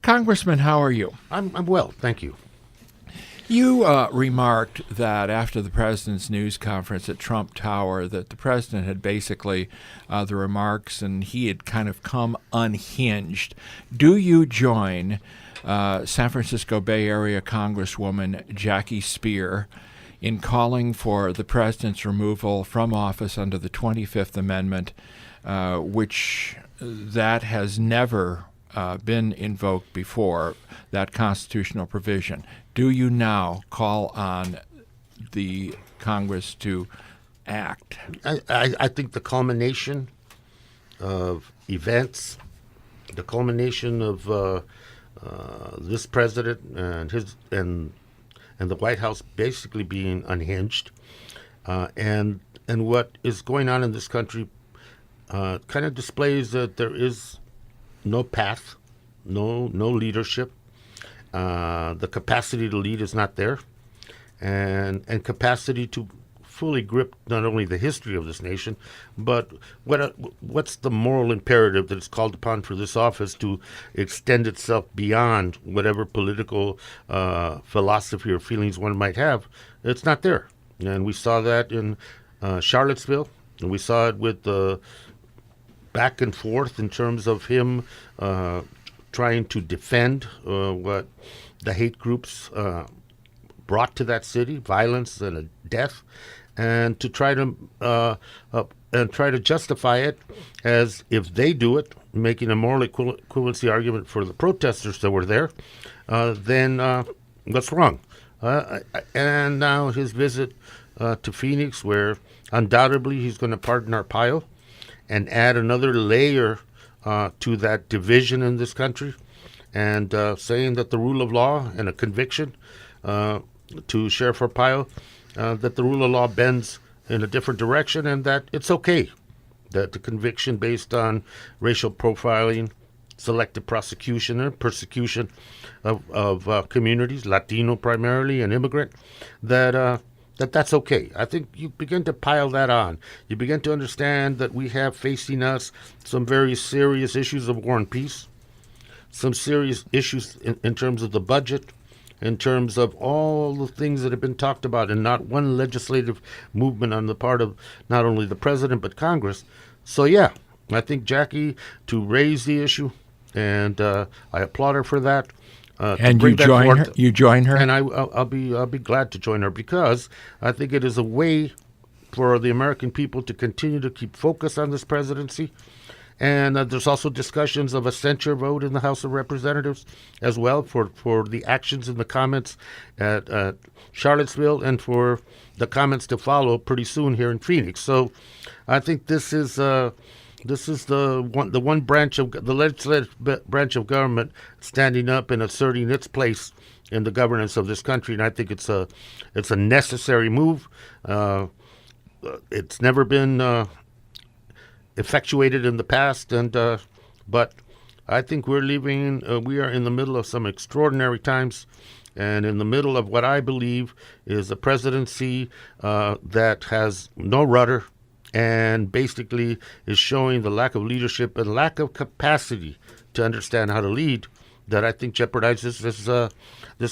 Congressman, how are you? I'm well, thank you. You remarked that after the president's news conference at Trump Tower that the president had basically the remarks and he had kind of come unhinged. Do you join San Francisco Bay Area Congresswoman Jackie Speier in calling for the president's removal from office under the 25th Amendment, which that has never been invoked before, that constitutional provision? Do you now call on the Congress to act? I think the culmination of events, the culmination of this president and the White House basically being unhinged, and what is going on in this country kind of displays that there is no path, no leadership. The capacity to lead is not there, and capacity to fully grip not only the history of this nation, but what's the moral imperative that is called upon for this office to extend itself beyond whatever political philosophy or feelings one might have. It's not there, and we saw that in Charlottesville, and we saw it with the back and forth in terms of him trying to defend what the hate groups brought to that city, violence and a death, and to try to justify it as if they do it, making a moral equivalency argument for the protesters that were there, then what's wrong? And now his visit to Phoenix, where undoubtedly he's going to pardon Arpaio and add another layer to that division in this country, and saying that the rule of law and a conviction to Sheriff Arpaio, that the rule of law bends in a different direction, and that it's okay that the conviction based on racial profiling, selective prosecution, and persecution of communities, Latino primarily and immigrant, that's okay. I think you begin to pile that on. You begin to understand that we have facing us some very serious issues of war and peace, some serious issues in terms of the budget, in terms of all the things that have been talked about, and not one legislative movement on the part of not only the president but Congress. So yeah, I think Jackie to raise the issue, and I applaud her for that. And you join her. You join her, and I'll be glad to join her, because I think it is a way for the American people to continue to keep focus on this presidency. And there's also discussions of a censure vote in the House of Representatives as well for the actions and the comments at Charlottesville, and for the comments to follow pretty soon here in Phoenix. So I think this is the one branch of the legislative branch of government standing up and asserting its place in the governance of this country, and I think it's a necessary move. It's never been effectuated in the past, and but I think we are in the middle of some extraordinary times, and in the middle of what I believe is a presidency that has no rudder, and basically is showing the lack of leadership and lack of capacity to understand how to lead, that I think jeopardizes this